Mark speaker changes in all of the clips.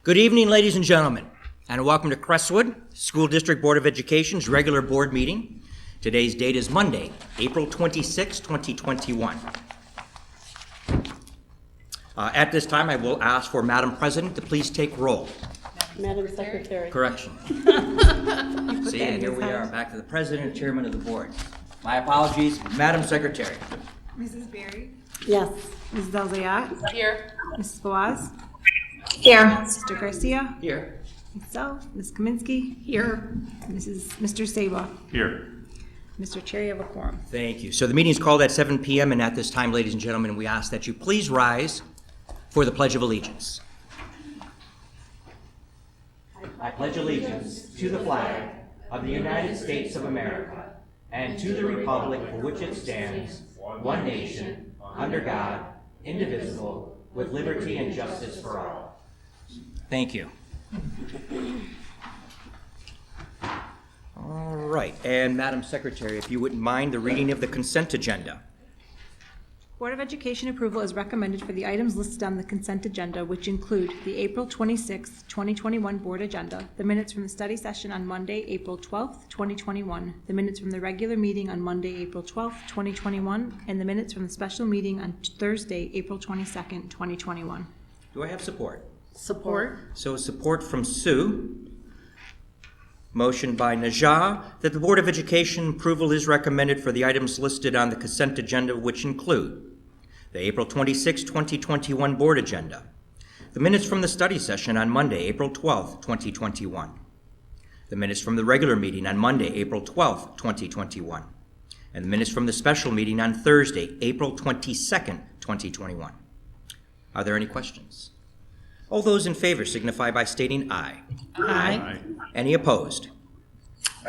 Speaker 1: Good evening, ladies and gentlemen, and welcome to Crestwood School District Board of Education's regular board meeting. Today's date is Monday, April 26, 2021. At this time, I will ask for Madam President to please take roll.
Speaker 2: Madam Secretary.
Speaker 1: Correction. See, and here we are, back to the President and Chairman of the Board. My apologies, Madam Secretary.
Speaker 3: Mrs. Berry?
Speaker 2: Yes.
Speaker 3: Mrs. Elzayat?
Speaker 4: Here.
Speaker 3: Mrs. Fawaz?
Speaker 4: Here.
Speaker 3: Mr. Garcia?
Speaker 1: Here.
Speaker 3: Myself, Ms. Kaminsky? Here. Mr. Saba?
Speaker 5: Here.
Speaker 3: Mr. Chair, you have a quorum.
Speaker 1: Thank you. So the meeting is called at 7 p.m., and at this time, ladies and gentlemen, we ask that you please rise for the Pledge of Allegiance. I pledge allegiance to the flag of the United States of America and to the republic for which it stands, one nation, under God, indivisible, with liberty and justice for all. Thank you. All right, and Madam Secretary, if you wouldn't mind the reading of the consent agenda.
Speaker 3: Board of Education approval is recommended for the items listed on the consent agenda, which include the April 26, 2021 board agenda, the minutes from the study session on Monday, April 12, 2021, the minutes from the regular meeting on Monday, April 12, 2021, and the minutes from the special meeting on Thursday, April 22, 2021.
Speaker 1: Do I have support?
Speaker 2: Support.
Speaker 1: So support from Sue. Motion by Najah that the Board of Education approval is recommended for the items listed on the consent agenda, which include the April 26, 2021 board agenda, the minutes from the study session on Monday, April 12, 2021, the minutes from the regular meeting on Monday, April 12, 2021, and the minutes from the special meeting on Thursday, April 22nd, 2021. Are there any questions? All those in favor signify by stating aye.
Speaker 4: Aye.
Speaker 1: Any opposed?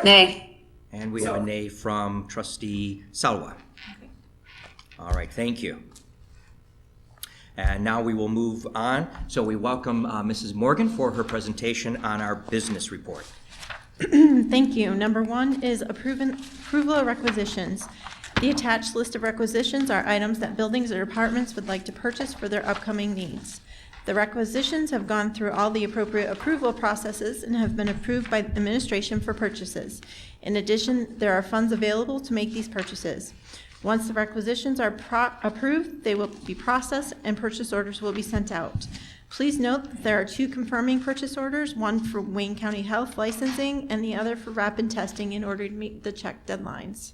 Speaker 4: Nay.
Speaker 1: And we have a nay from Trustee Salwa. All right, thank you. And now we will move on. So we welcome Mrs. Morgan for her presentation on our business report.
Speaker 6: Thank you. Number one is approval of requisitions. The attached list of requisitions are items that buildings or departments would like to purchase for their upcoming needs. The requisitions have gone through all the appropriate approval processes and have been approved by administration for purchases. In addition, there are funds available to make these purchases. Once the requisitions are approved, they will be processed and purchase orders will be sent out. Please note that there are two confirming purchase orders, one for Wayne County Health licensing and the other for rapid testing in order to meet the check deadlines.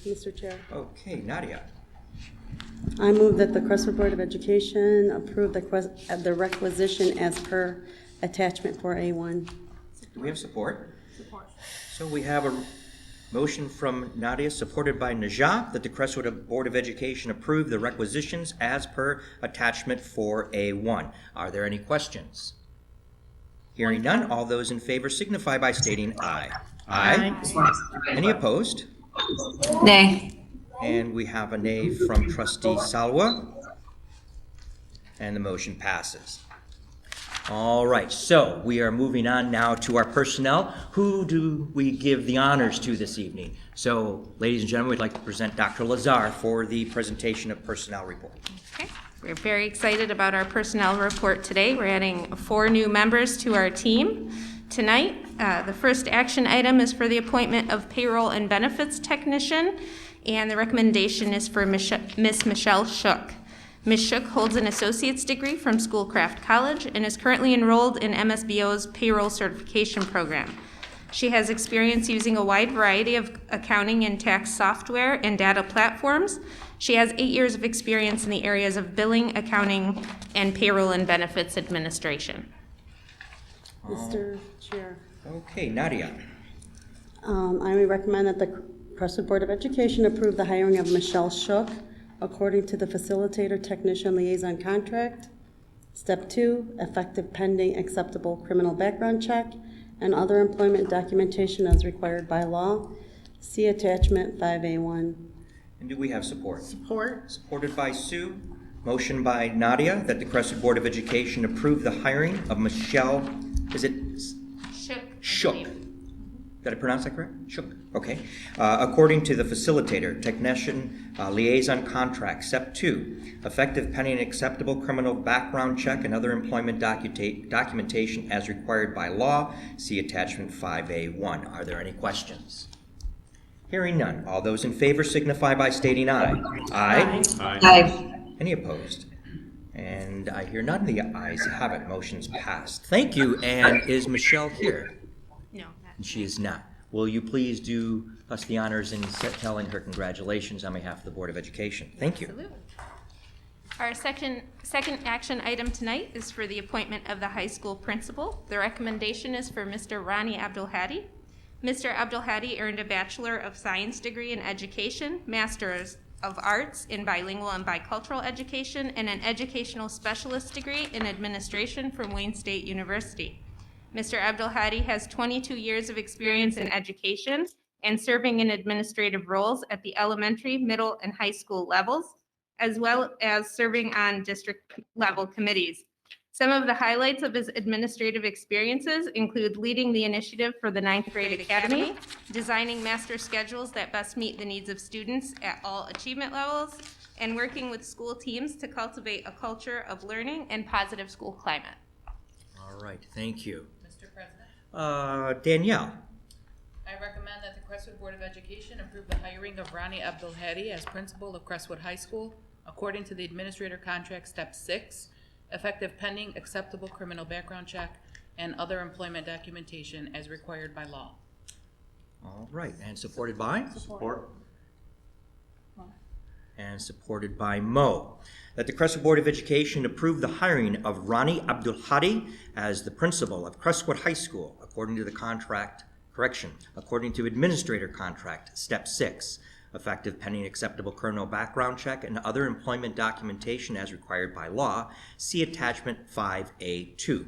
Speaker 2: Mr. Chair.
Speaker 1: Okay, Nadia.
Speaker 2: I move that the Crestwood Board of Education approve the requisition as per attachment 4A1.
Speaker 1: Do we have support? Support. So we have a motion from Nadia, supported by Najah, that the Crestwood Board of Education approve the requisitions as per attachment 4A1. Are there any questions? Hearing none, all those in favor signify by stating aye. Aye. Any opposed?
Speaker 4: Nay.
Speaker 1: And we have a nay from Trustee Salwa, and the motion passes. All right, so we are moving on now to our personnel. Who do we give the honors to this evening? So, ladies and gentlemen, we'd like to present Dr. Lazar for the presentation of personnel report.
Speaker 7: Okay. We're very excited about our personnel report today. We're adding 4 new members to our team tonight. The first action item is for the appointment of payroll and benefits technician, and the recommendation is for Miss Michelle Shook. Ms. Shook holds an associate's degree from Schoolcraft College and is currently enrolled in MSBO's payroll certification program. She has experience using a wide variety of accounting and tax software and data platforms. She has 8 years of experience in the areas of billing, accounting, and payroll and benefits administration.
Speaker 2: Mr. Chair.
Speaker 1: Okay, Nadia.
Speaker 2: I recommend that the Crestwood Board of Education approve the hiring of Michelle Shook according to the Facilitator Technician Liaison Contract. Step 2, effective pending acceptable criminal background check and other employment documentation as required by law. See attachment 5A1.
Speaker 1: And do we have support?
Speaker 2: Support.
Speaker 1: Supported by Sue. Motion by Nadia that the Crestwood Board of Education approve the hiring of Michelle, is it?
Speaker 7: Shook.
Speaker 1: Shook. Did I pronounce that correct? Shook. Okay. According to the facilitator, technician liaison contract, Step 2, effective pending acceptable criminal background check and other employment documentation as required by law. See attachment 5A1. Are there any questions? Hearing none. All those in favor signify by stating aye. Aye.
Speaker 4: Aye.
Speaker 1: Any opposed? And I hear none. The ayes have it. Motion's passed. Thank you. And is Michelle here?
Speaker 7: No,
Speaker 1: And she is not. Will you please do us the honors in telling her congratulations on behalf of the Board of Education? Thank you.
Speaker 7: absolutely. Our second action item tonight is for the appointment of the high school principal. The recommendation is for Mr. Ronnie Abdulhadi. Mr. Abdulhadi earned a Bachelor of Science degree in Education, Master's of Arts in Bilingual and Bicultural Education, and an Educational Specialist degree in Administration from Wayne State University. Mr. Abdulhadi has 22 years of experience in education and serving in administrative roles at the elementary, middle, and high school levels, as well as serving on district-level committees. Some of the highlights of his administrative experiences include leading the initiative for the 9th grade academy, designing master schedules that best meet the needs of students at all achievement levels, and working with school teams to cultivate a culture of learning and positive school climate.
Speaker 1: All right, thank you.
Speaker 5: Mr. President,
Speaker 1: Danielle.
Speaker 5: I recommend that the Crestwood Board of Education approve the hiring of Ronnie Abdulhadi as principal of Crestwood High School according to the Administrator Contract Step 6, effective pending acceptable criminal background check and other employment documentation as required by law.
Speaker 1: All right, and supported by?
Speaker 3: Support.
Speaker 1: And supported by Mo. That the Crestwood Board of Education approve the hiring of Ronnie Abdulhadi as the principal of Crestwood High School according to the according to Administrator Contract, Step 6, effective pending acceptable criminal background check and other employment documentation as required by law. See attachment 5A2.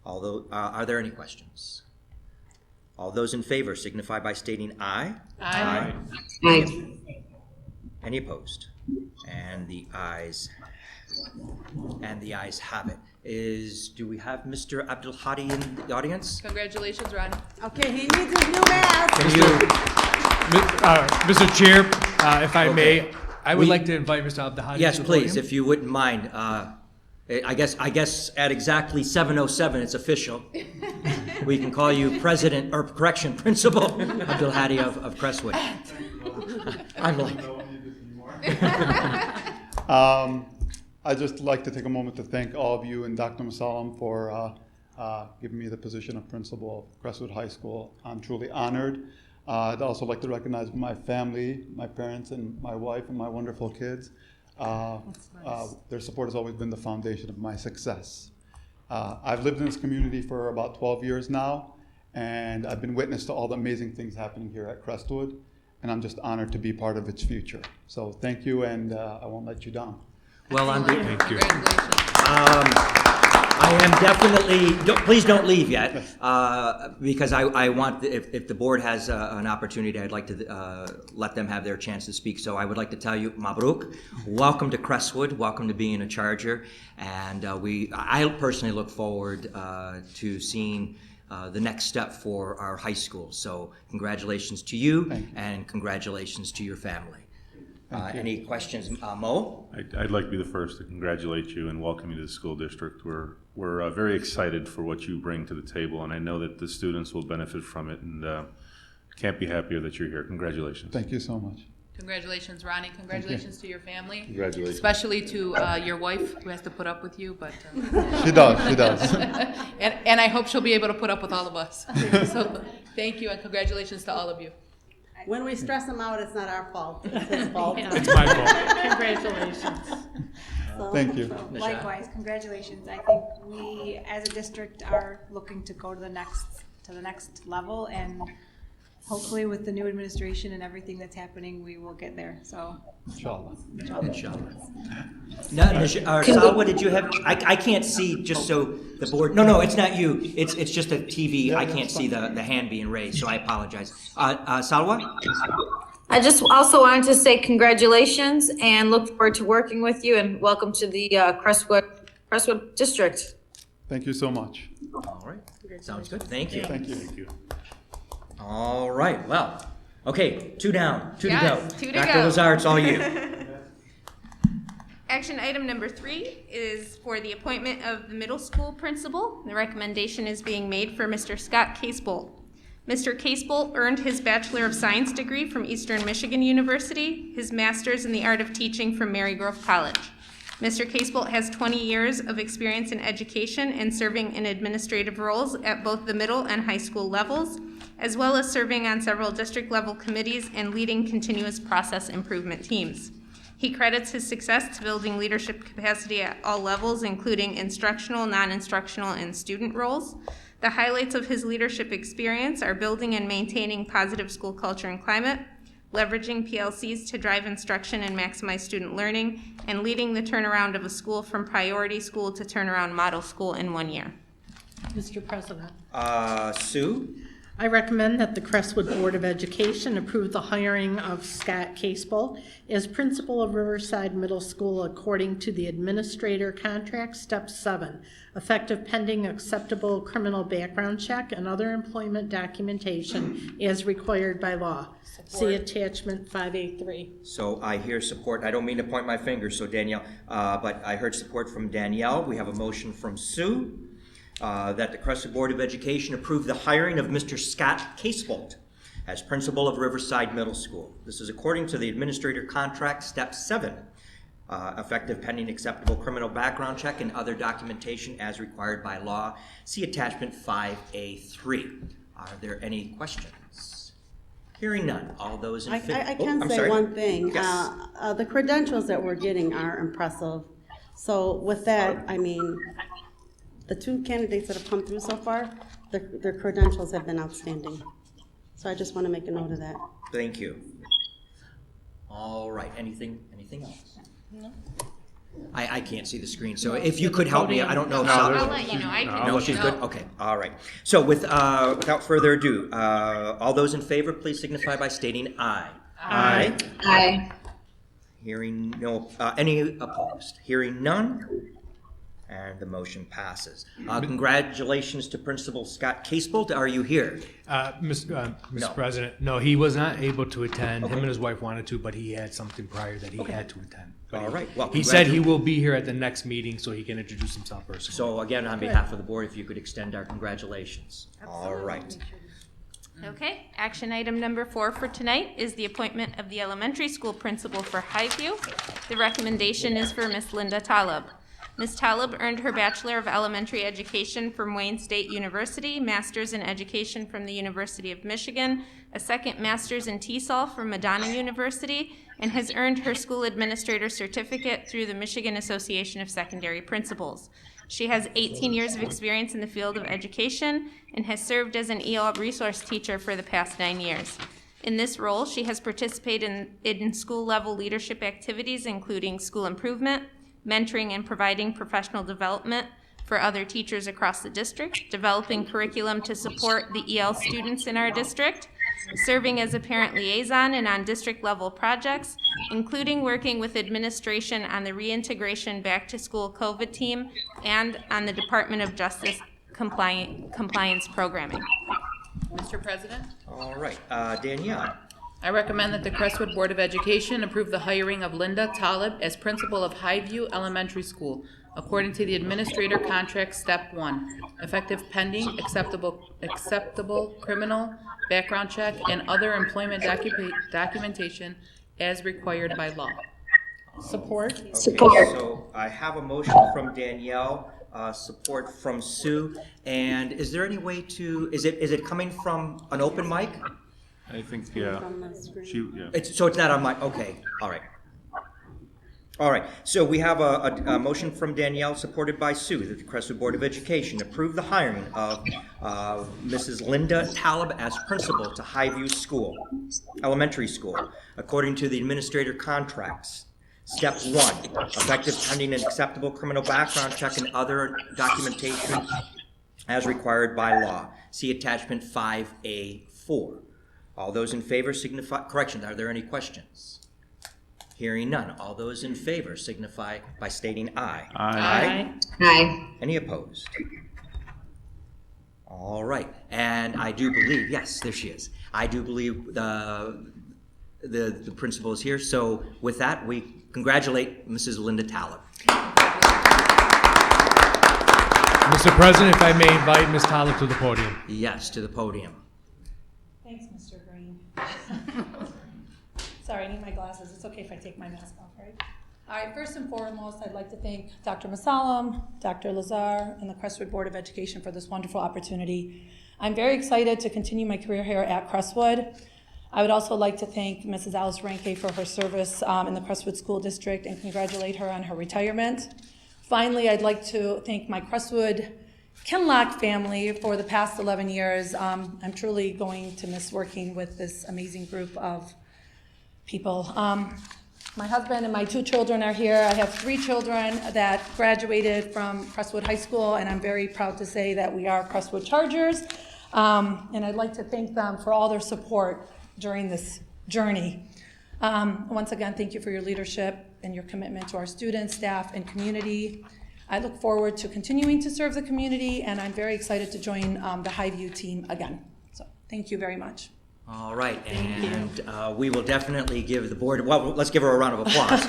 Speaker 1: Although, are there any questions? All those in favor signify by stating aye.
Speaker 5: Aye.
Speaker 4: Aye.
Speaker 1: Any opposed? And the ayes have it. Do we have Mr. Abdulhadi in the audience?
Speaker 5: Congratulations, Ronnie.
Speaker 2: Okay, he needs his new mask.
Speaker 1: Can you?
Speaker 8: Mr. Chair, if I
Speaker 1: Okay.
Speaker 8: may, I would
Speaker 1: We-
Speaker 8: like to invite Mr. Abdulhadi.
Speaker 1: Yes,
Speaker 8: to the
Speaker 1: please,
Speaker 8: podium.
Speaker 1: if you wouldn't mind. I guess at exactly 7:07, it's official. We can call you President, or correction, Principal Abdulhadi of Crestwood. I'm like,
Speaker 9: I'd just like to take a moment to thank all of you and Dr. Masalam for giving me the position of principal of Crestwood High School. I'm truly honored. I'd also like to recognize my family, my parents and my wife and my wonderful kids. Their support has always been the foundation of my success. I've lived in this community for about 12 years now, and I've been witness to all the amazing things happening here at Crestwood, and I'm just honored to be part of its future. So thank you, and I won't let you down.
Speaker 1: well,
Speaker 8: Thank you.
Speaker 5: Congratulations.
Speaker 1: I am definitely, please don't leave yet, because I want, if the board has an opportunity, I'd like to let them have their chance to speak. So I would like to tell you, Mabruk, welcome to Crestwood, welcome to being a Charger, and I personally look forward to seeing the next step for our high school. So congratulations to you, and congratulations to your family. Any questions, Mo?
Speaker 10: I'd like to be the first to congratulate you and welcome you to the school district. We're very excited for what you bring to the table, and I know that the students will benefit from it, and can't be happier that you're here. Congratulations.
Speaker 9: Thank you so much.
Speaker 5: Congratulations, Ronnie. Congratulations to your family.
Speaker 10: Congratulations.
Speaker 5: Especially to your wife, who has to put up with you, but
Speaker 9: She does.
Speaker 5: and I hope she'll be able to put up with all of us. So thank you, and congratulations to all of you.
Speaker 2: When we stress him out, it's not our fault, it's his fault.
Speaker 8: It's my fault.
Speaker 3: Congratulations.
Speaker 2: So-
Speaker 9: Thank you.
Speaker 3: Likewise, congratulations. I think we, as a district, are looking to go to the next level, and hopefully with the new administration and everything that's happening, we will get there, so.
Speaker 9: Inshallah.
Speaker 1: Inshallah. No, Salwa, did you have, I can't see, just so the board, no, it's not you, it's just a TV, I can't see the hand being raised, so I apologize. Salwa?
Speaker 4: I just also wanted to say congratulations and look forward to working with you, and welcome to the Crestwood District.
Speaker 9: Thank you so much.
Speaker 1: All right, sounds good, thank you.
Speaker 9: Thank you.
Speaker 10: Thank you.
Speaker 1: All right, well, okay, two down, two to
Speaker 7: Yes,
Speaker 1: go.
Speaker 7: two to
Speaker 1: Dr.
Speaker 7: go.
Speaker 1: Lazar, it's all you.
Speaker 7: Action item number 3 is for the appointment of the middle school principal. The recommendation is being made for Mr. Scott Casebolt. Mr. Casebolt earned his Bachelor of Science degree from Eastern Michigan University, his Master's in the Art of Teaching from Marygrove College. Mr. Casebolt has 20 years of experience in education and serving in administrative roles at both the middle and high school levels, as well as serving on several district-level committees and leading continuous process improvement teams. He credits his success to building leadership capacity at all levels, including instructional, non-instructional, and student roles. The highlights of his leadership experience are building and maintaining positive school culture and climate, leveraging PLCs to drive instruction and maximize student learning, and leading the turnaround of a school from priority school to turnaround model school in 1 year.
Speaker 11: Mr. President,
Speaker 1: Sue?
Speaker 11: I recommend that the Crestwood Board of Education approve the hiring of Scott Casebolt as principal of Riverside Middle School according to the Administrator Contract, Step 7, effective pending acceptable criminal background check and other employment documentation as required by law. See attachment 5A3.
Speaker 1: So I hear support. I don't mean to point my finger, so Danielle, but I heard support from Danielle. We have a motion from Sue. That the Crestwood Board of Education approve the hiring of Mr. Scott Casebolt as principal of Riverside Middle School. This is according to the Administrator Contract, Step 7, effective pending acceptable criminal background check and other documentation as required by law. See attachment 5A3. Are there any questions? Hearing none. All those in favor?
Speaker 2: I can say one thing.
Speaker 1: Yes.
Speaker 2: The credentials that we're getting are impressive. So with that, I mean, the 2 candidates that have come through so far, their credentials have been outstanding. So I just want to make a note of that.
Speaker 1: Thank you. All right. Anything else? No. I can't see the screen, so if you could help me, I don't know if
Speaker 7: I'll let you know. I can.
Speaker 1: No, she's good? Okay, all right. So without further ado, all those in favor, please signify by stating aye.
Speaker 11: Aye.
Speaker 4: Aye.
Speaker 1: Hearing no, any opposed? Hearing none, and the motion passes. Congratulations to Principal Scott Casebolt. Are you here?
Speaker 8: Mr.
Speaker 1: No.
Speaker 8: President, no, he was not able to attend.
Speaker 1: Okay.
Speaker 8: Him and his wife wanted to, but he had something prior that he had to attend. But
Speaker 1: All right. Well,
Speaker 8: he said he will be here at the next meeting so he can introduce himself personally.
Speaker 1: So again, on behalf of the board, if you could extend our congratulations. All right.
Speaker 7: Okay, action item number 4 for tonight is the appointment of the elementary school principal for Highview. The recommendation is for Miss Linda Taleb. Ms. Taleb earned her Bachelor of Elementary Education from Wayne State University, Master's in Education from the University of Michigan, a second Master's in TESOL from Madonna University, and has earned her School Administrator Certificate through the Michigan Association of Secondary Principals. She has 18 years of experience in the field of education and has served as an EL resource teacher for the past 9 years. In this role, she has participated in school-level leadership activities, including school improvement, mentoring and providing professional development for other teachers across the district, developing curriculum to support the EL students in our district, serving as a parent liaison and on district-level projects, including working with administration on the reintegration back-to-school COVID team and on the Department of Justice compliance programming.
Speaker 5: Mr. President,
Speaker 1: All right. Danielle.
Speaker 5: I recommend that the Crestwood Board of Education approve the hiring of Linda Taleb as principal of Highview Elementary School according to the Administrator Contract, Step 1, effective pending acceptable criminal background check and other employment documentation as required by law.
Speaker 11: Support.
Speaker 1: Okay, so I have a motion from Danielle, support from Sue, and is there any way to, is it coming from an open mic?
Speaker 10: I think, yeah.
Speaker 2: From the screen.
Speaker 1: So it's not on my, okay, all right. All right, so we have a motion from Danielle, supported by Sue, that the Crestwood Board of Education approve the hiring of Mrs. Linda Taleb as principal to Highview School, Elementary School, according to the Administrator Contracts. Step 1, effective pending an acceptable criminal background check and other documentation as required by law. See attachment 5A4. All those in favor signify, correction, are there any questions? Hearing none. All those in favor signify by stating aye.
Speaker 10: Aye.
Speaker 5: Aye.
Speaker 2: Aye.
Speaker 1: Any opposed? All right, and I do believe, yes, there she is. I do believe the principal is here. So with that, we congratulate Mrs. Linda Talib.
Speaker 12: Mr. President, if I may invite Ms. Talib to the podium.
Speaker 1: Yes, to the podium.
Speaker 13: Thanks, Mr. Green. Sorry, I need my glasses. It's okay if I take my mask off, right? All right, first and foremost, I'd like to thank Dr. Masalam, Dr. Lazar, and the Crestwood Board of Education for this wonderful opportunity. I'm very excited to continue my career here at Crestwood. I would also like to thank Mrs. Alice Ranke for her service in the Crestwood School District and congratulate her on her retirement. Finally, I'd like to thank my Crestwood Kinlock family for the past 11 years. I'm truly going to miss working with this amazing group of people. My husband and my 2 children are here. I have 3 children that graduated from Crestwood High School, and I'm very proud to say that we are Crestwood Chargers. And I'd like to thank them for all their support during this journey. Once again, thank you for your leadership and your commitment to our students, staff, and community. I look forward to continuing to serve the community, and I'm very excited to join the Highview team again. So thank you very much.
Speaker 1: All right, and we will definitely give the board, well, let's give her a round of applause.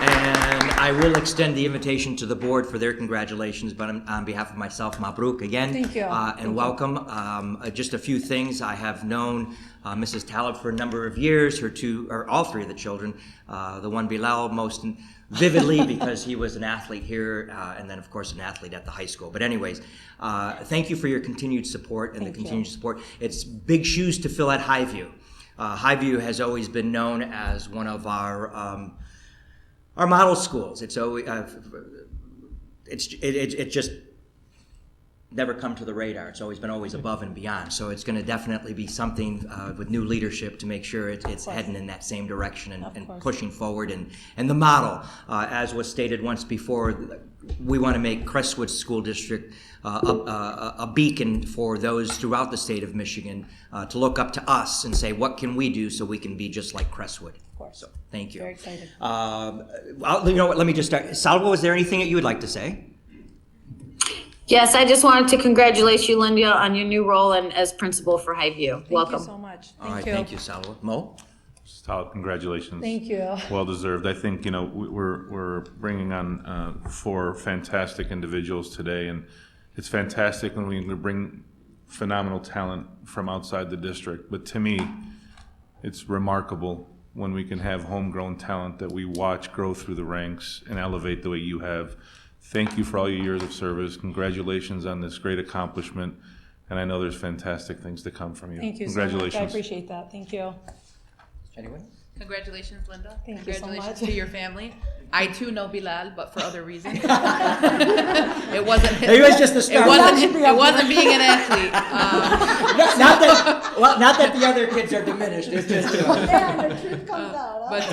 Speaker 1: And I will extend the invitation to the board for their congratulations, but on behalf of myself, Mabruk again.
Speaker 13: Thank you.
Speaker 1: And welcome. Just a few things. I have known Mrs. Talib for a number of years, all 3 of the children, the one Bilal most vividly because he was an athlete here, and then of course an athlete at the high school. But anyways, thank you for your continued support and the continued support. It's big shoes to fill at Highview. Highview has always been known as one of our model schools. It's always it just never come to the radar. It's always been above and beyond. So it's going to definitely be something with new leadership to make sure it's heading in that same direction and pushing forward. And the model, as was stated once before, we want to make Crestwood School District a beacon for those throughout the state of Michigan to look up to us and say, what can we do so we can be just like Crestwood?
Speaker 13: Of course.
Speaker 1: So thank you.
Speaker 13: Very excited.
Speaker 1: You know what? Let me just start. Salvo, is there anything that you would like to say?
Speaker 4: Yes, I just wanted to congratulate you, Linda, on your new role and as principal for Highview. Welcome.
Speaker 13: Thank you so much.
Speaker 1: All right, thank you, Salvo. Mo?
Speaker 10: Congratulations.
Speaker 13: Thank you.
Speaker 10: Well deserved. I think, we're bringing on 4 fantastic individuals today, and it's fantastic when we bring phenomenal talent from outside the district. But to me, it's remarkable when we can have homegrown talent that we watch grow through the ranks and elevate the way you have. Thank you for all your years of service. Congratulations on this great accomplishment. And I know there's fantastic things to come from you.
Speaker 13: Thank you
Speaker 10: Congratulations.
Speaker 13: so much. I appreciate that. Thank you.
Speaker 1: Anyone?
Speaker 5: Congratulations, Linda.
Speaker 13: Thank you so
Speaker 5: Congratulations
Speaker 13: much.
Speaker 5: to your family. I too know Bilal, but for other reasons. It wasn't.
Speaker 1: It was just the start.
Speaker 5: It wasn't being an athlete.
Speaker 1: Not that the other kids are diminished. It's just.
Speaker 2: The truth comes out.
Speaker 5: But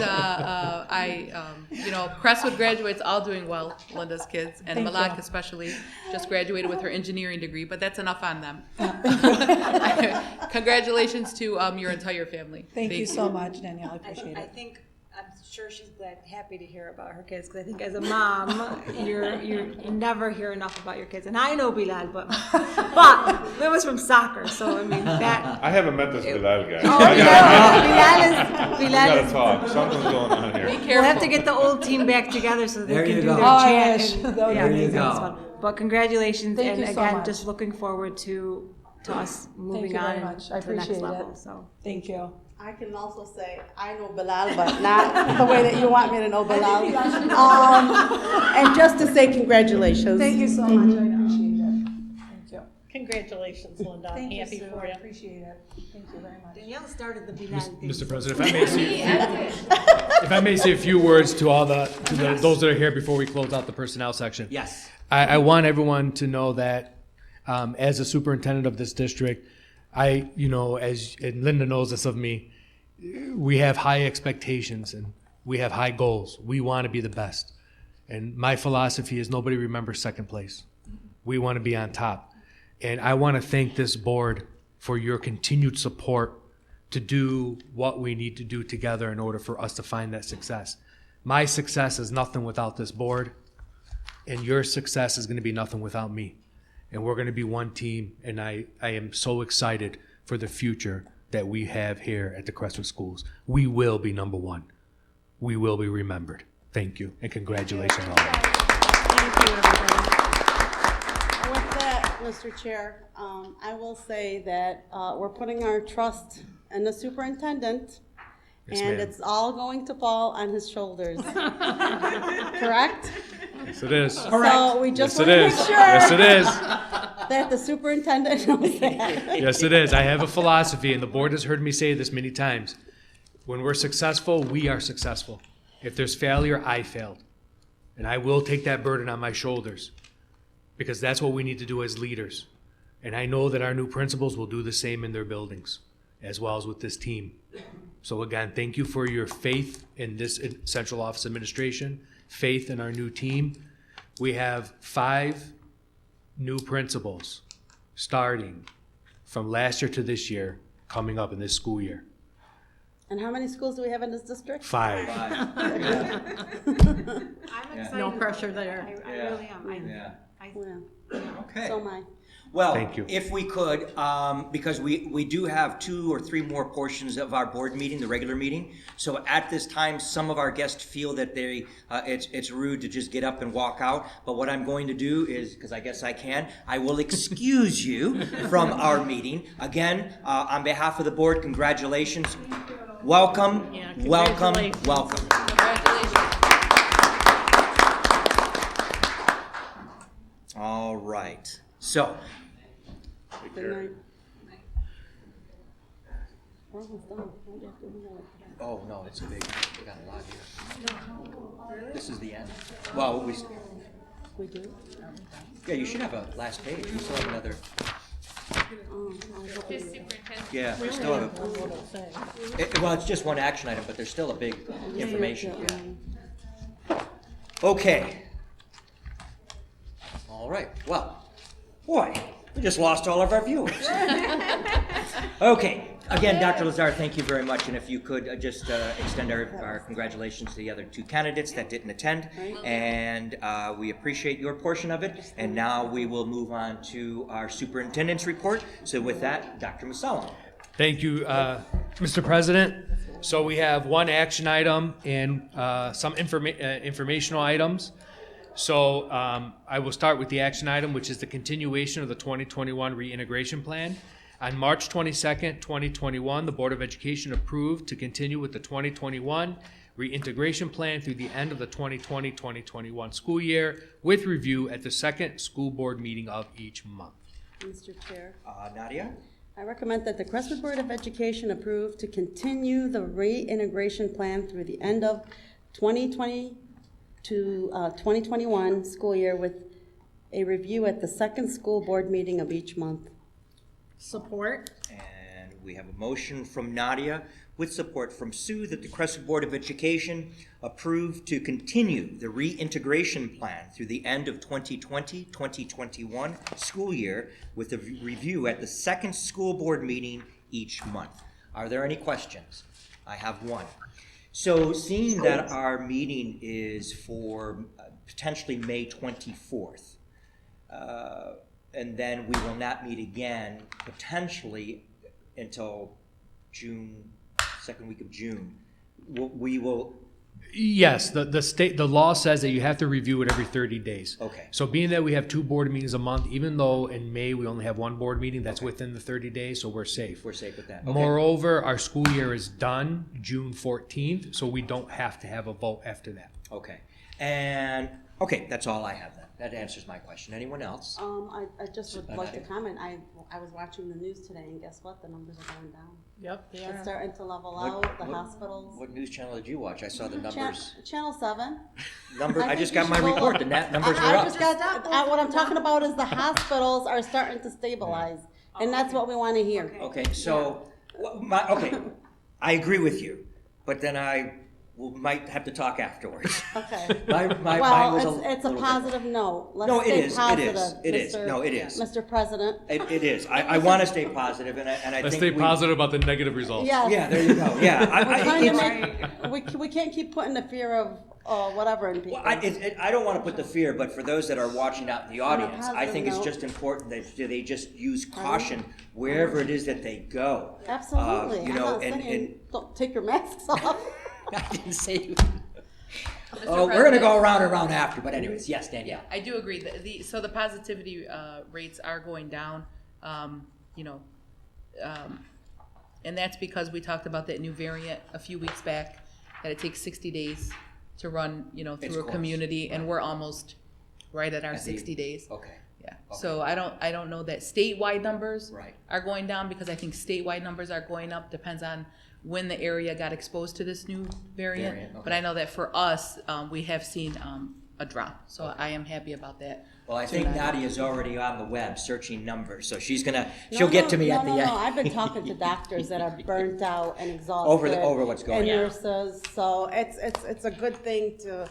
Speaker 5: Crestwood graduates all doing well. Linda's kids and
Speaker 13: Thank
Speaker 5: Malak
Speaker 13: you.
Speaker 5: especially just graduated with her engineering degree. But that's enough on them. Congratulations to your entire family.
Speaker 13: Thank you so much, Danielle. I appreciate
Speaker 3: I
Speaker 13: it.
Speaker 3: think, I'm sure she's happy to hear about her kids, because I think as a mom, you never hear enough about your kids. And I know Bilal, but it was from soccer, so I mean that.
Speaker 10: I haven't met this Bilal guy.
Speaker 3: Oh,
Speaker 10: We
Speaker 3: Bilal
Speaker 10: gotta
Speaker 3: is.
Speaker 10: talk. Something's going on here.
Speaker 5: Be
Speaker 3: We'll
Speaker 5: careful.
Speaker 3: have to get the old team back together so they
Speaker 1: There
Speaker 3: can
Speaker 1: you
Speaker 3: do
Speaker 1: go.
Speaker 3: their
Speaker 13: Oh,
Speaker 3: chat.
Speaker 13: yes.
Speaker 3: And,
Speaker 13: That would be
Speaker 3: yeah,
Speaker 13: amazing.
Speaker 1: There you
Speaker 3: it's
Speaker 1: go.
Speaker 3: fun. But congratulations,
Speaker 13: Thank
Speaker 3: and
Speaker 13: you so
Speaker 3: again,
Speaker 13: much.
Speaker 3: just looking forward to us moving
Speaker 13: you
Speaker 3: on
Speaker 13: very much. I
Speaker 3: to the next
Speaker 13: appreciate
Speaker 3: level.
Speaker 13: it.
Speaker 3: So
Speaker 13: Thank you.
Speaker 2: I can also say, I know Bilal, but not the way that you want me to know Bilal. And just to say congratulations.
Speaker 13: Thank you so much. I appreciate it. Thank you.
Speaker 11: Congratulations, Linda.
Speaker 13: Thank you,
Speaker 11: Happy
Speaker 13: Sue.
Speaker 11: for
Speaker 13: I
Speaker 11: you.
Speaker 13: appreciate it. Thank you very much.
Speaker 3: Danielle started the Bilal thing.
Speaker 12: Mr. President, if I may say a few words to those that are here before we close out the personnel section.
Speaker 1: Yes.
Speaker 12: I want everyone to know that as a superintendent of this district, and Linda knows this of me, we have high expectations and we have high goals. We want to be the best. And my philosophy is nobody remembers second place. We want to be on top. And I want to thank this board for your continued support to do what we need to do together in order for us to find that success. My success is nothing without this board, and your success is going to be nothing without me. and we're going to be one team. And I am so excited for the future that we have here at the Crestwood Schools. We will be number one. We will be remembered. Thank you, and congratulations all.
Speaker 2: Thank you, everybody. With that, Mr. Chair, I will say that we're putting our trust in the superintendent,
Speaker 12: Yes,
Speaker 2: and
Speaker 12: ma'am.
Speaker 2: it's all going to fall on his shoulders. Correct?
Speaker 12: Yes, it is.
Speaker 2: So we just
Speaker 12: Yes,
Speaker 2: want
Speaker 12: it
Speaker 2: to
Speaker 12: is.
Speaker 2: make sure
Speaker 12: Yes, it is.
Speaker 2: that the superintendent knows that.
Speaker 12: Yes, it is. I have a philosophy, and the board has heard me say this many times. When we're successful, we are successful. If there's failure, I failed. And I will take that burden on my shoulders, because that's what we need to do as leaders. And I know that our new principals will do the same in their buildings, as well as with this team. So again, thank you for your faith in this central office administration, faith in our new team. We have 5 new principals starting from last year to this year, coming up in this school year.
Speaker 2: And how many schools do we have in this district?
Speaker 12: 5.
Speaker 3: I'm excited.
Speaker 11: No pressure there.
Speaker 3: I really am.
Speaker 1: Yeah.
Speaker 2: Yeah.
Speaker 1: Okay.
Speaker 2: So am I.
Speaker 1: Well,
Speaker 12: Thank you.
Speaker 1: if we could, because we do have 2 or 3 more portions of our board meeting, the regular meeting. So at this time, some of our guests feel that it's rude to just get up and walk out. But what I'm going to do is, because I guess I can, I will excuse you from our meeting. Again, on behalf of the board, congratulations. Welcome,
Speaker 11: Yeah,
Speaker 1: welcome,
Speaker 11: congratulations.
Speaker 1: welcome.
Speaker 5: Congratulations.
Speaker 1: All right. So,
Speaker 2: Good night. We're almost done. What do you have to do?
Speaker 1: oh no, it's a big, we got a lot here. This is the end. Well,
Speaker 2: We do?
Speaker 1: yeah, you should have a last page. We still have another.
Speaker 2: Oh, I hope we do.
Speaker 1: Yeah, we still have well, it's just one action item, but there's still a big information. Yeah. Okay. All right. Well, boy, we just lost all of our viewers. Okay. Again, Dr. Lazar, thank you very much. And if you could just extend our congratulations to the other 2 candidates that didn't attend. And we appreciate your portion of it. And now we will move on to our superintendent's report. So with that, Dr. Masalam.
Speaker 12: Thank you, Mr. President. So we have 1 action item and some informational items. So I will start with the action item, which is the continuation of the 2021 reintegration plan. On March 22nd, 2021, the Board of Education approved to continue with the 2021 reintegration plan through the end of the 2020-2021 school year, with review at the second school board meeting of each month.
Speaker 2: Mr. Chair.
Speaker 1: Nadia?
Speaker 2: I recommend that the Crestwood Board of Education approve to continue the reintegration plan through the end of 2020 to 2021 school year with a review at the second school board meeting of each month.
Speaker 11: Support.
Speaker 1: And we have a motion from Nadia with support from Sue that the Crestwood Board of Education approve to continue the reintegration plan through the end of 2020-2021 school year with a review at the second school board meeting each month. Are there any questions? I have one. So seeing that our meeting is for potentially May 24th, and then we will not meet again potentially until June, second week of June. We will.
Speaker 12: Yes, the law says that you have to review it every 30 days.
Speaker 1: Okay.
Speaker 12: So being that we have 2 board meetings a month, even though in May we only have 1 board meeting, that's within the 30 days, so we're safe.
Speaker 1: We're safe with that. Okay.
Speaker 12: Moreover, our school year is done June 14th, so we don't have to have a vote after that.
Speaker 1: Okay. And okay, that's all I have then. That answers my question. Anyone else?
Speaker 2: I just would like to comment. I was watching the news today, and guess what? The numbers are going down.
Speaker 11: Yep, they
Speaker 2: It's
Speaker 11: are.
Speaker 2: starting to level out. The hospitals.
Speaker 1: What news channel did you watch? I saw the numbers.
Speaker 2: Channel 7.
Speaker 1: I just got
Speaker 2: you
Speaker 1: my
Speaker 2: should go
Speaker 1: report.
Speaker 2: look.
Speaker 1: The numbers were
Speaker 2: I
Speaker 1: up.
Speaker 2: just got, what I'm talking about is the hospitals are starting to stabilize, and that's what we want to hear.
Speaker 1: Okay, so I agree with you, but then I might have to talk afterwards.
Speaker 2: Okay.
Speaker 1: Well,
Speaker 2: it's a positive note. Let's
Speaker 1: No, it
Speaker 2: stay
Speaker 1: is, it
Speaker 2: positive,
Speaker 1: is, it is.
Speaker 2: Mr.
Speaker 1: No, it is.
Speaker 2: Mr. President.
Speaker 1: It is. I want to stay positive, and I
Speaker 12: Let's
Speaker 1: think
Speaker 12: stay positive about the negative results.
Speaker 2: Yes.
Speaker 1: Yeah, there you go. Yeah,
Speaker 2: We can't keep putting the fear or whatever in people.
Speaker 1: Well, I don't want to put the fear, but for those that are watching out in the audience, I think it's
Speaker 2: positive
Speaker 1: just important that they just use caution wherever it is that they go.
Speaker 2: Absolutely.
Speaker 1: You
Speaker 2: I'm
Speaker 1: know,
Speaker 2: not saying don't take your masks off.
Speaker 1: I didn't say you.
Speaker 5: Mr.
Speaker 1: Oh, we're going to
Speaker 5: President,
Speaker 1: go around and around after, but anyways, yes, Danielle.
Speaker 5: I do agree. So the positivity rates are going down, you know, and that's because we talked about that new variant a few weeks back, that it takes 60 days to run, you know,
Speaker 1: Its
Speaker 5: through a
Speaker 1: course.
Speaker 5: community, and we're almost right at our 60 days.
Speaker 1: Okay.
Speaker 5: Yeah. So I don't know that statewide numbers
Speaker 1: Right.
Speaker 5: are going down, because I think statewide numbers are going up. Depends on when the area got exposed to this new variant.
Speaker 1: Okay.
Speaker 5: But I know that for us, we have seen a drop. So I am happy about that.
Speaker 1: Well, I think
Speaker 5: Tonight.
Speaker 1: Nadia's already on the web searching numbers, so she'll get to me at the end.
Speaker 2: No, I've been talking to doctors that are burnt out and exhausted.
Speaker 1: Over what's going on.
Speaker 2: And nurses, so it's a good thing to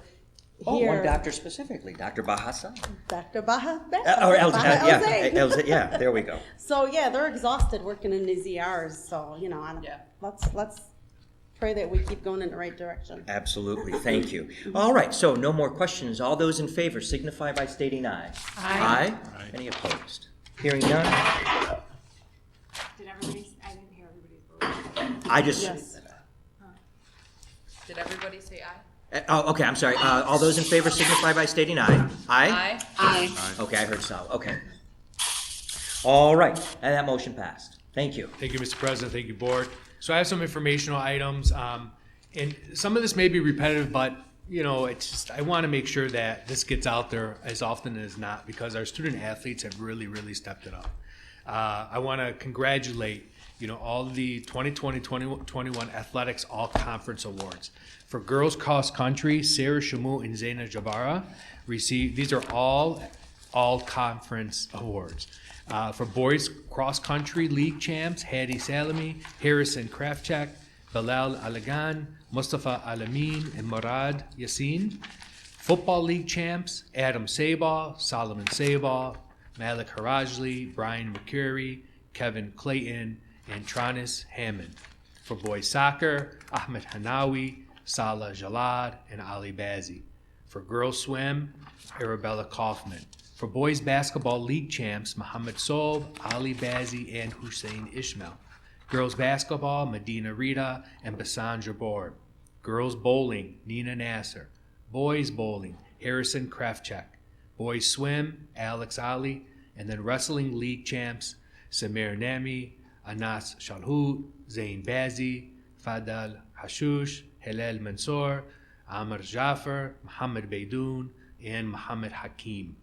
Speaker 1: Oh,
Speaker 2: hear.
Speaker 1: one doctor specifically, Dr. Bahassan.
Speaker 2: Dr. Baha.
Speaker 1: Or
Speaker 2: Elzay.
Speaker 1: yeah, there we go.
Speaker 2: So yeah, they're exhausted working in these ERs. So I don't.
Speaker 5: Yeah.
Speaker 2: Let's pray that we keep going in the right direction.
Speaker 1: Absolutely, thank you. All right, so no more questions. All those in favor signify by stating aye. Aye. Any opposed? Hearing none,
Speaker 3: Did everybody, I didn't hear everybody's vote.
Speaker 1: I just.
Speaker 2: Yes.
Speaker 5: Did everybody say aye?
Speaker 1: Oh, okay, I'm sorry. All those in favor signify by stating aye. Aye?
Speaker 5: Aye.
Speaker 1: Okay, I heard so. Okay. All right, and that motion passed. Thank you.
Speaker 12: Thank you, Mr. President. Thank you, Board. So I have some informational items, and some of this may be repetitive, but it's just I want to make sure that this gets out there as often as not, because our student athletes have really, really stepped it up. I want to congratulate all of the 2020-2021 athletics all-conference awards. For girls cross country, Sarah Shamu and Zaina Jabara received. These are all conference awards. For boys cross country league champs, Hadi Salami, Harrison Krafchak, Bilal Alagan, Mustafa Alamin, and Murad Yassin. Football league champs, Adam Sabal, Solomon Sabal, Malik Harajli, Brian McCurry, Kevin Clayton, and Tranis Hammond. For boys soccer, Ahmed Hanawi, Salah Jalad, and Ali Bazi. For girls swim, Arabella Kaufman. For boys basketball league champs, Mohammed Sob, Ali Bazi, and Hussein Ishmael. Girls basketball, Medina Rita and Basan Jabor. Girls bowling, Nina Nasser. Boys bowling, Harrison Krafchak. Boys swim, Alex Ali. And then wrestling league champs, Samir Nami, Anas Shalhout, Zain Bazi, Fadal Hashush, Hilal Mansour, Amr Jaffer, Muhammad Baidoun, and Muhammad Hakim.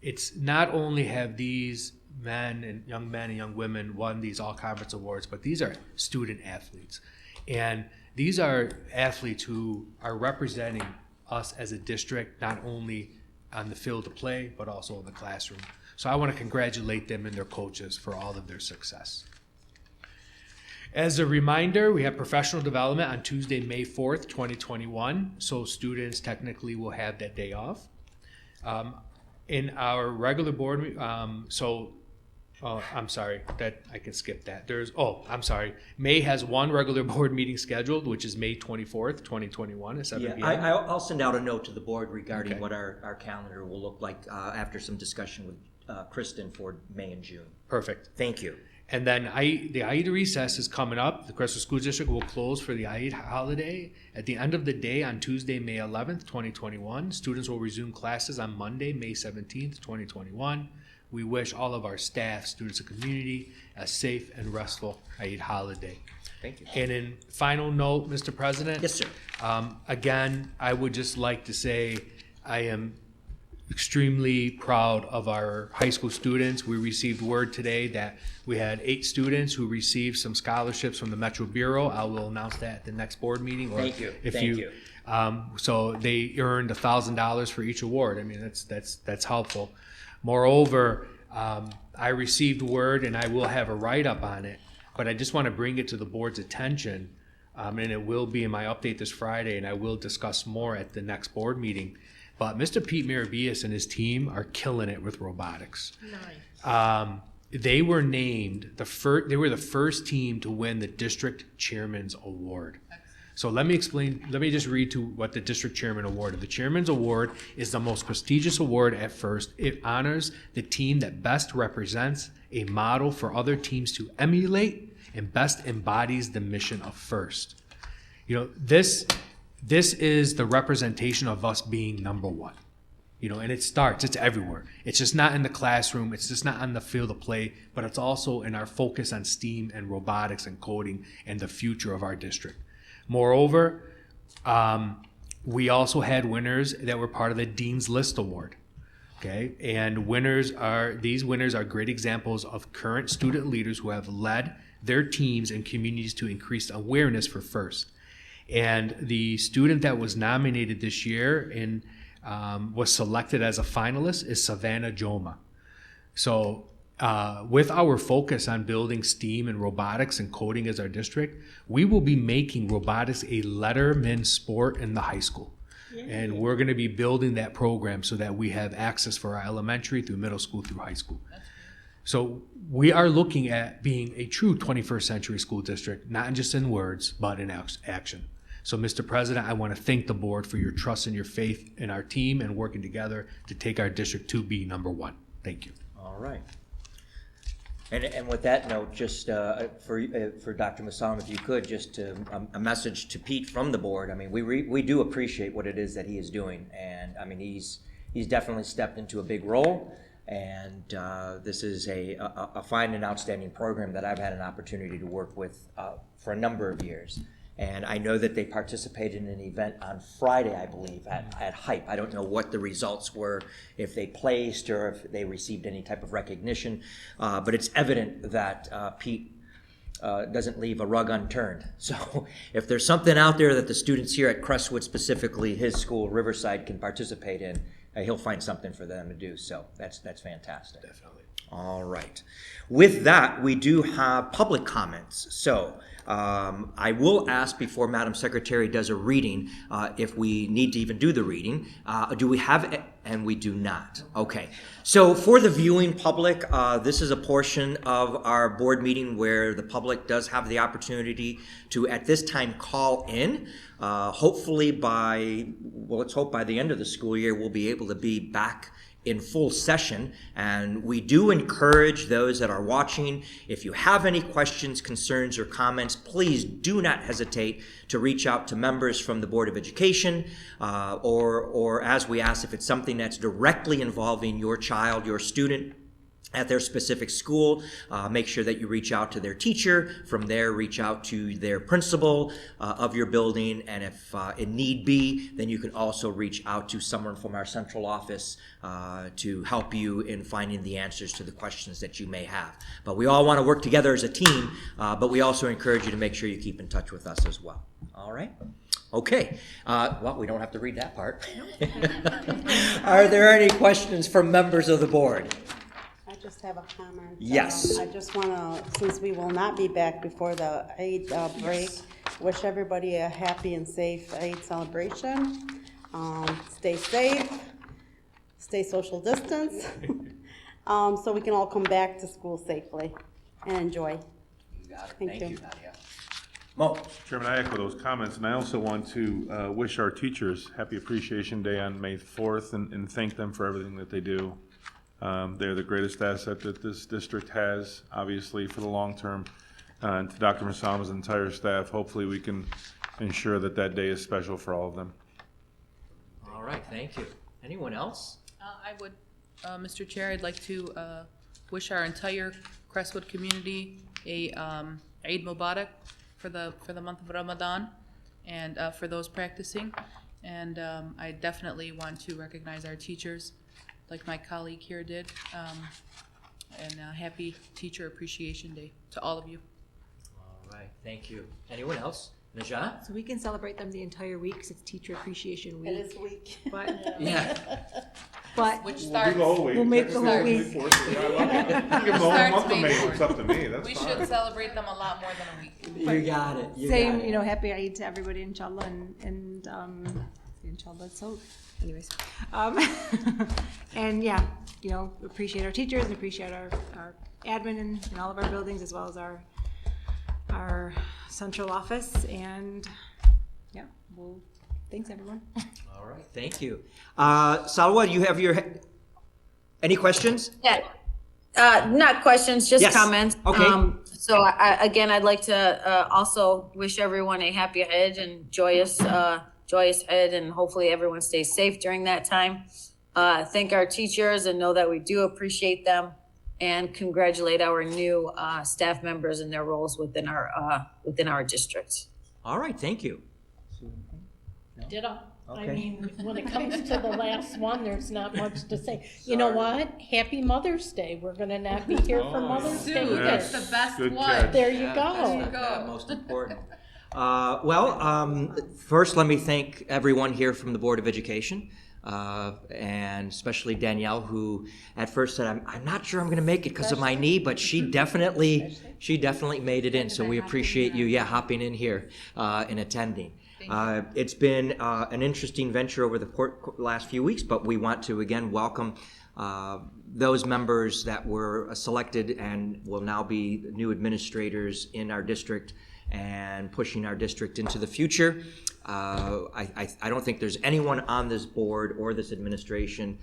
Speaker 12: It's not only have these men and young women won these all-conference awards, but these are student athletes. And these are athletes who are representing us as a district, not only on the field of play, but also in the classroom. So I want to congratulate them and their coaches for all of their success. As a reminder, we have professional development on Tuesday, May 4th, 2021. So students technically will have that day off. In our regular board, I'm sorry, that I can skip that. May has one regular board meeting scheduled, which is May 24th, 2021 at 7 p.m.
Speaker 1: I'll send out a note to the board regarding
Speaker 12: Okay.
Speaker 1: what our calendar will look like after some discussion with Kristen for May and June.
Speaker 12: Perfect.
Speaker 1: Thank you.
Speaker 12: And then the Eid recess is coming up. The Crestwood School District will close for the Eid holiday. At the end of the day on Tuesday, May 11th, 2021, students will resume classes on Monday, May 17th, 2021. We wish all of our staff, students, and community a safe and restful Eid holiday.
Speaker 1: Thank you.
Speaker 12: And in final note, Mr. President.
Speaker 1: Yes, sir.
Speaker 12: Again, I would just like to say I am extremely proud of our high school students. We received word today that we had 8 students who received some scholarships from the Metro Bureau. I will announce that at the next board meeting.
Speaker 1: Thank you.
Speaker 12: So they earned $1,000 for each award. I mean, that's helpful. Moreover, I received word, and I will have a write-up on it, but I just want to bring it to the board's attention, and it will be in my update this Friday, and I will discuss more at the next board meeting. But Mr. Pete Mirabias and his team are killing it with robotics. Nice. They were named they were the first team to win the district chairman's award. So let me just read to what the district chairman awarded. The chairman's award is the most prestigious award at First. It honors the team that best represents a model for other teams to emulate and best embodies the mission of First. You know, this is the representation of us being number one. You know, and it's everywhere. It's just not in the classroom. It's just not on the field of play, but it's also in our focus on STEAM and robotics and coding and the future of our district. Moreover, we also had winners that were part of the Dean's List Award. Okay, and these winners are great examples of current student leaders who have led their teams and communities to increase awareness for First. And the student that was nominated this year and was selected as a finalist is Savannah Joma. So with our focus on building STEAM and robotics and coding as our district, we will be making robotics a letterman sport in the high school. Yay. And we're going to be building that program so that we have access for our elementary through middle school through high school. So we are looking at being a true 21st century school district, not just in words, but in action. So, Mr. President, I want to thank the board for your trust and your faith in our team and working together to take our district to be number one. Thank you.
Speaker 1: All right. And with that note, just for Dr. Masalam, if you could, just a message to Pete from the board. I mean, we do appreciate what it is that he is doing, and I mean he's definitely stepped into a big role, and this is a fine and outstanding program that I've had an opportunity to work with for a number of years. And I know that they participated in an event on Friday, I believe, at Hype. I don't know what the results were, if they placed or if they received any type of recognition, but it's evident that Pete doesn't leave a rug unturned. So if there's something out there that the students here at Crestwood, specifically his school, Riverside, can participate in, he'll find something for them to do. So that's fantastic.
Speaker 12: Definitely.
Speaker 1: All right. With that, we do have public comments. So I will ask before Madam Secretary does a reading if we need to even do the reading. Do we have it? And we do not. Okay. So for the viewing public, this is a portion of our board meeting where the public does have the opportunity to, at this time, call in. Hopefully let's hope by the end of the school year, we'll be able to be back in full session, and we do encourage those that are watching, if you have any questions, concerns, or comments, please do not hesitate to reach out to members from the Board of Education, or as we asked, if it's something that's directly involving your child, your student, at their specific school, make sure that you reach out to their teacher. From there, reach out to their principal of your building, and if it need be, then you can also reach out to someone from our central office to help you in finding the answers to the questions that you may have. But we all want to work together as a team, but we also encourage you to make sure you keep in touch with us as well. All right? Okay. Well, we don't have to read that part. Are there any questions from members of the board?
Speaker 2: I just have a comment.
Speaker 1: Yes.
Speaker 2: I just want to, since we will not be back before the Eid break, wish everybody a happy and safe Eid celebration. Stay safe, stay social distance, so we can all come back to school safely and enjoy.
Speaker 1: You got it.
Speaker 2: Thank you.
Speaker 1: Nadia. Mo.
Speaker 10: Chairman, I echo those comments, and I also want to wish our teachers Happy Appreciation Day on May 4th and thank them for everything that they do. They're the greatest asset that this district has, obviously, for the long term. And to Dr. Masalma's entire staff, hopefully we can ensure that that day is special for all of them.
Speaker 1: All right, thank you. Anyone else?
Speaker 5: I would, Mr. Chair, I'd like to wish our entire Crestwood community a Eid Mubarak for the month of Ramadan, and for those practicing. And I definitely want to recognize our teachers, like my colleague here did, and happy Teacher Appreciation Day to all of you.
Speaker 1: All right, thank you. Anyone else? Najat?
Speaker 3: So we can celebrate them the entire week because it's Teacher Appreciation Week.
Speaker 2: It is week.
Speaker 3: But
Speaker 1: Yeah.
Speaker 3: but
Speaker 5: Which starts,
Speaker 3: we'll make the whole week.
Speaker 10: Give them the whole month of May, it's up to me, that's
Speaker 5: we
Speaker 10: fine.
Speaker 5: should celebrate them a lot more than a week.
Speaker 1: You got it.
Speaker 3: Same,
Speaker 1: got it.
Speaker 3: happy Eid to everybody, inshallah, and inshallah. So, anyways, and yeah, appreciate our teachers and appreciate our admin in all of our buildings, as well as our central office, and Well, thanks, everyone.
Speaker 1: All right, thank you. Salwa, you have any questions?
Speaker 4: Yeah, not questions, just
Speaker 1: Yes.
Speaker 4: comments.
Speaker 1: Okay.
Speaker 4: So again, I'd like to also wish everyone a happy Eid and joyous Eid, and hopefully everyone stays safe during that time. Thank our teachers and know that we do appreciate them, and congratulate our new staff members in their roles within our district.
Speaker 1: All right, thank you.
Speaker 11: Ditto. I
Speaker 1: Okay.
Speaker 11: mean, when it comes to the last one, there's not much to say. You know what? Happy Mother's Day. We're gonna not be here for Mother's Day
Speaker 5: Sue,
Speaker 11: either.
Speaker 5: that's the best
Speaker 10: Good
Speaker 5: one.
Speaker 10: catch.
Speaker 11: There you
Speaker 5: There you
Speaker 11: go.
Speaker 5: go.
Speaker 1: Most important. First, let me thank everyone here from the Board of Education, and especially Danielle, who at first said, I'm not sure I'm going to make it because of my knee, but she definitely made it in. So we appreciate you, hopping in here and attending. It's been an interesting venture over the last few weeks, but we want to again welcome those members that were selected and will now be new administrators in our district and pushing our district into the future. I don't think there's anyone on this board or this administration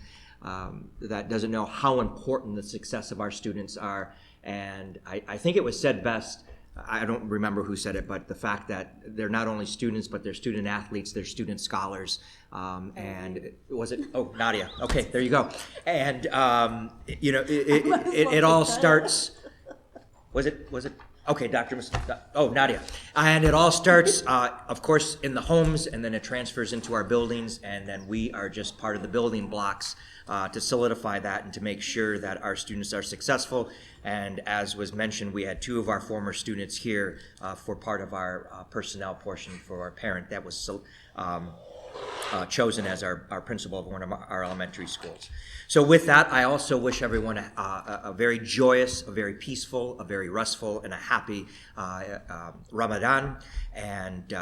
Speaker 1: that doesn't know how important the success of our students are. And I think it was said best, I don't remember who said it, but the fact that they're not only students, but they're student athletes, they're student scholars. And was it, Nadia, okay, there you go. And, it all starts, was it? Okay, Nadia. And it all starts, of course, in the homes, and then it transfers into our buildings, and then we are just part of the building blocks to solidify that and to make sure that our students are successful. And as was mentioned, we had two of our former students here for part of our personnel portion for our parent that was chosen as our principal of one of our elementary schools. So with that, I also wish everyone a very joyous, a very peaceful, a very restful, and a happy Ramadan. And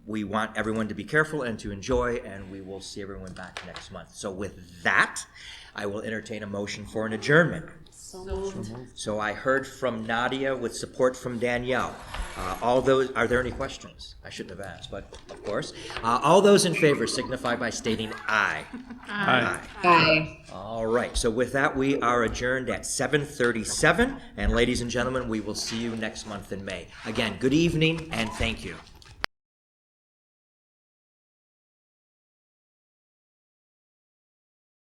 Speaker 1: we want everyone to be careful and to enjoy, and we will see everyone back next month. So with that, I will entertain a motion for an adjournment. So I heard from Nadia with support from Danielle. Are there any questions? I shouldn't have asked, but of course. All those in favor signify by stating aye.
Speaker 10: Aye.
Speaker 4: Bye.
Speaker 1: All right, so with that, we are adjourned at 7:37. And ladies and gentlemen, we will see you next month in May. Again, good evening and thank you.